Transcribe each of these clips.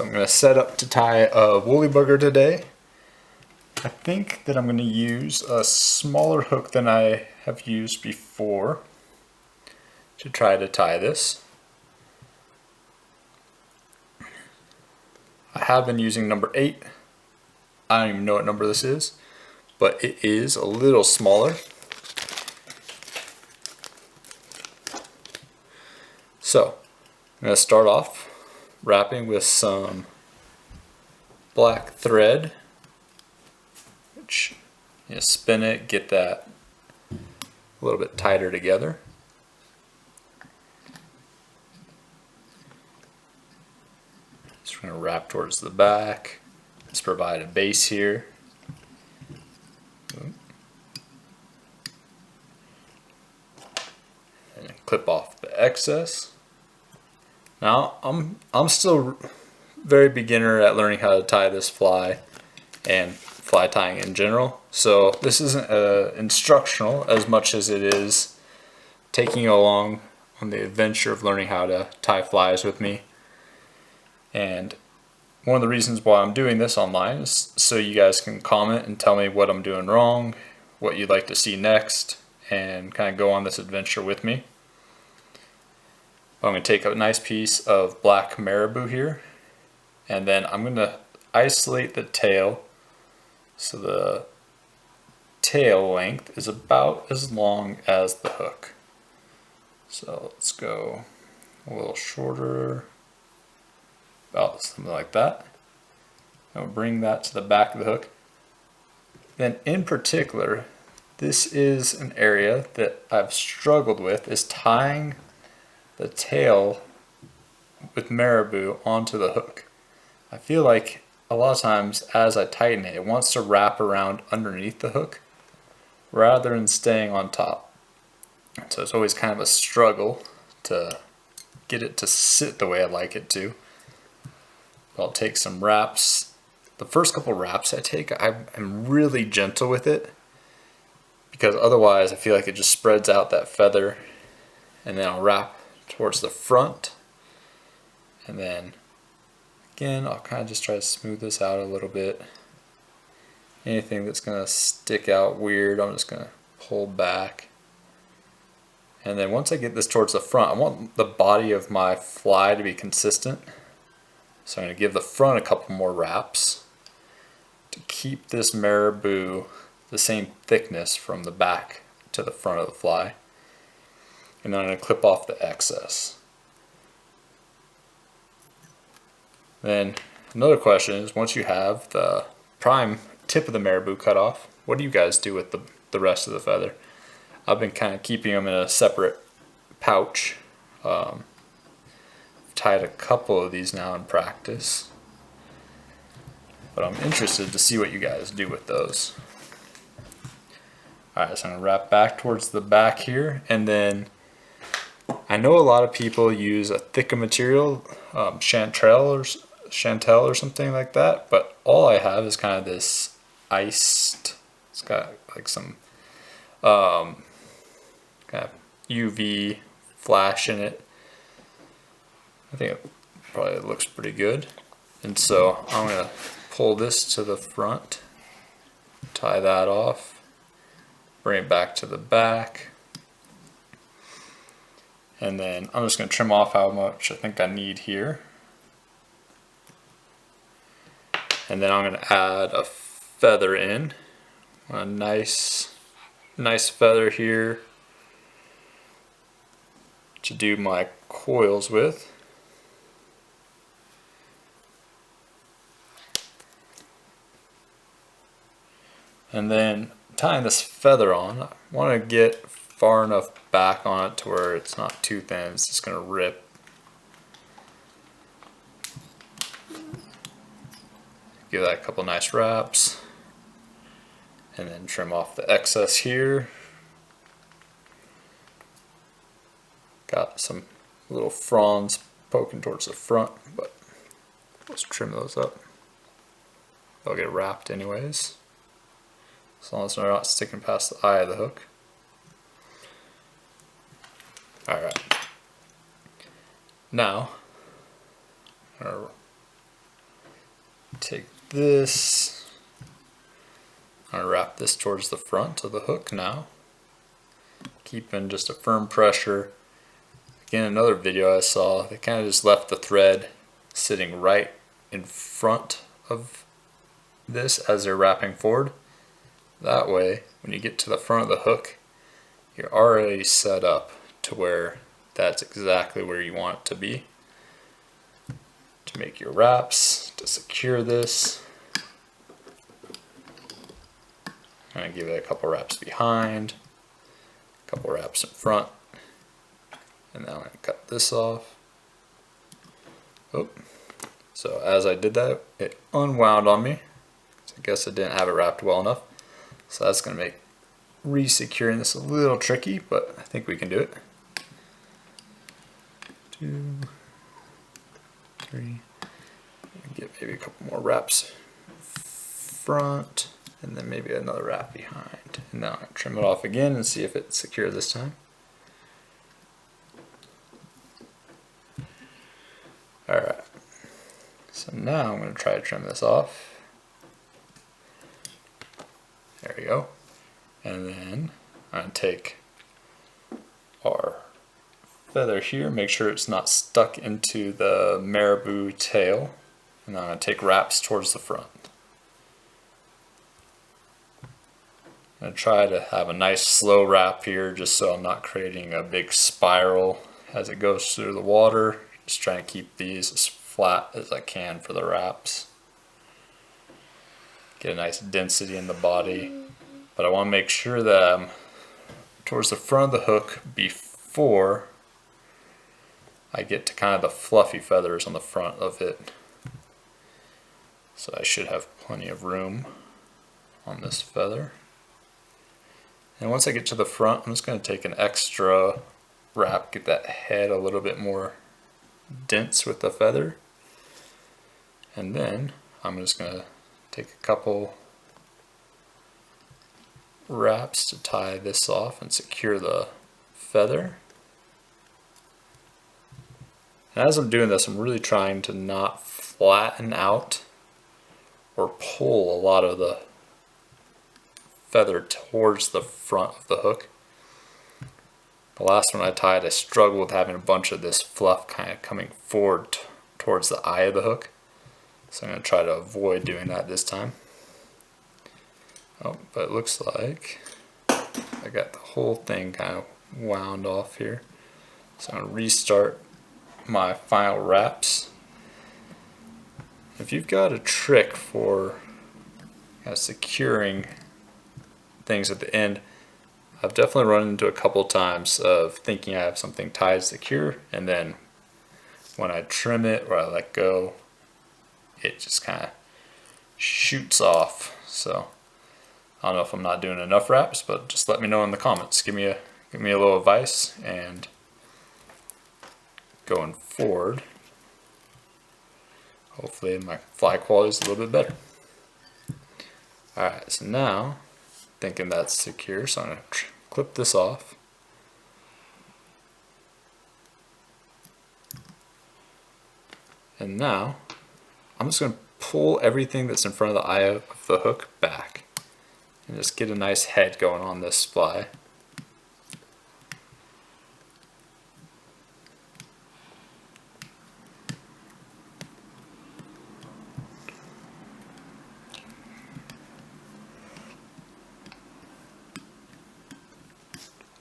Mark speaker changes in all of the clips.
Speaker 1: I'm going to set up to tie a woolly bugger today. I think that I'm going to use a smaller hook than I have used before to try to tie this. I have been using number 8. I don't even know what number this is, but it is a little smaller. So I'm going to start off wrapping with some black thread, which you spin it, get that a little bit tighter together. Just going to wrap towards the back. Let's provide a base here. And clip off the excess. Now I'm still very beginner at learning how to tie this fly and fly tying in general. So this isn't instructional as much as it is taking you along on the adventure of learning how to tie flies with me. And one of the reasons why I'm doing this online is so you guys can comment and tell me what I'm doing wrong, what you'd like to see next, and kind of go on this adventure with me. I'm going to take a nice piece of black marabou here, and then I'm going to isolate the tail so the tail length is about as long as the hook. So let's go a little shorter, about something like that. And we'll bring that to the back of the hook. Then in particular, this is an area that I've struggled with, is tying the tail with marabou onto the hook. I feel like a lot of times as I tighten it, it wants to wrap around underneath the hook rather than staying on top. So it's always kind of a struggle to get it to sit the way I like it to. I'll take some wraps. The first couple wraps I take, I'm really gentle with it, because otherwise I feel like it just spreads out that feather. And then I'll wrap towards the front, and then again I'll kind of just try to smooth this out a little bit. Anything that's going to stick out weird, I'm just going to pull back. And then once I get this towards the front, I want the body of my fly to be consistent. So I'm going to give the front a couple more wraps to keep this marabou the same thickness from the back to the front of the fly. And then I'm going to clip off the excess. Then another question is, once you have the prime tip of the marabou cut off, what do you guys do with the rest of the feather? I've been kind of keeping them in a separate pouch. I've tied a couple of these now in practice, but I'm interested to see what you guys do with those. Alright, so I'm going to wrap back towards the back here, and then I know a lot of people use a thicker material, chanterelle or something like that, but all I have is kind of this iced, it's got like some kind of UV flash in it. I think it probably looks pretty good. And so I'm going to pull this to the front, tie that off, bring it back to the back. And then I'm just going to trim off how much I think I need here. And then I'm going to add a feather in. A nice feather here to do my coils with. And then tying this feather on, I want to get far enough back on it to where it's not too thin, it's just going to rip. Give that a couple nice wraps, and then trim off the excess here. Got some little fronds poking towards the front, but let's trim those up. They'll get wrapped anyways, as long as they're not sticking past the eye of the hook. Alright, now take this, I'm gonna wrap this towards the front of the hook now, keeping just a firm pressure. Again, another video I saw, they kind of just left the thread sitting right in front of this as they're wrapping forward. That way, when you get to the front of the hook, you're already set up to where that's exactly where you want it to be. To make your wraps, to secure this, I'm going to give it a couple wraps behind, a couple wraps in front, and then I'm going to cut this off. Oh. So as I did that, it unwound on me. So I guess I didn't have it wrapped well enough. So that's going to make re-securing this a little tricky, but I think we can do it. 2, 3, get maybe a couple more wraps front, and then maybe another wrap behind. And now I'll trim it off again and see if it's secure this time. Alright, so now I'm going to try to trim this off. There we go. And then I'm going to take our feather here, make sure it's not stuck into the marabou tail, and I'm going to take wraps towards the front. I'm going to try to have a nice slow wrap here just so I'm not creating a big spiral as it goes through the water. Just trying to keep these as flat as I can for the wraps. Get a nice density in the body. But I want to make sure that I'm towards the front of the hook before I get to kind of the fluffy feathers on the front of it. So I should have plenty of room on this feather. And once I get to the front, I'm just going to take an extra wrap, get that head a little bit more dense with the feather. And then I'm just going to take a couple wraps to tie this off and secure the feather. And as I'm doing this, I'm really trying to not flatten out or pull a lot of the feather towards the front of the hook. The last one I tied, I struggled with having a bunch of this fluff kind of coming forward towards the eye of the hook. So I'm going to try to avoid doing that this time. Oh, but it looks like I got the whole thing kind of wound off here. So I'm going to restart my final wraps. If you've got a trick for kind of securing things at the end, I've definitely run into a couple times of thinking I have something tied secure, and then when I trim it or I let go, it just kind of shoots off. So I don't know if I'm not doing enough wraps, but just let me know in the comments. Give me a little advice, and going forward, hopefully my fly quality is a little bit better. Alright, so now thinking that's secure, so I'm going to clip this off. And now I'm just going to pull everything that's in front of the eye of the hook back and just get a nice head going on this fly.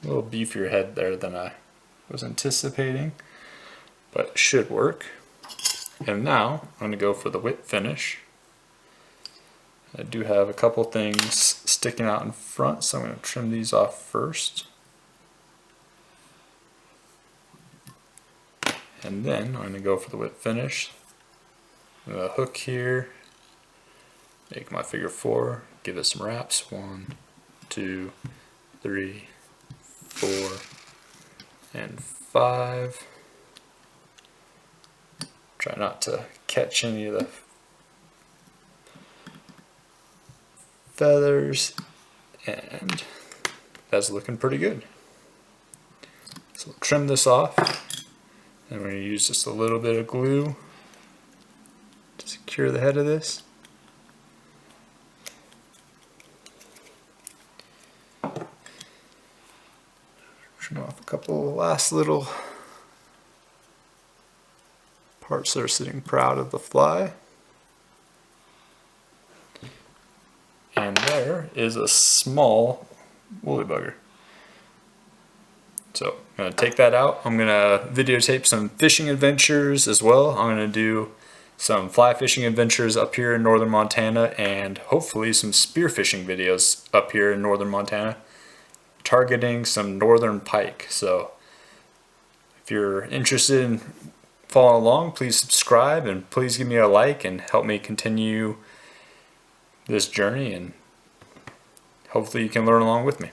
Speaker 1: A little beefier head there than I was anticipating, but it should work. And now I'm going to go for the whip finish. I do have a couple things sticking out in front, so I'm going to trim these off first. And then I'm going to go for the whip finish. The hook here, make my figure 4, give it some wraps, 1, 2, 3, 4, and 5. Try not to catch any of the feathers, and that's looking pretty good. So we'll trim this off, and we're going to use just a little bit of glue to secure secure the head of this. Trim off a couple last little parts that are sitting proud of the fly. And there is a small woolly bugger. So I'm going to take that out. I'm going to videotape some fishing adventures as well. I'm going to do some fly fishing adventures up here in northern Montana, and hopefully some spearfishing videos up here in northern Montana, targeting some northern pike. So if you're interested in following along, please subscribe and please give me a like and help me continue this journey, and hopefully you can learn along with me.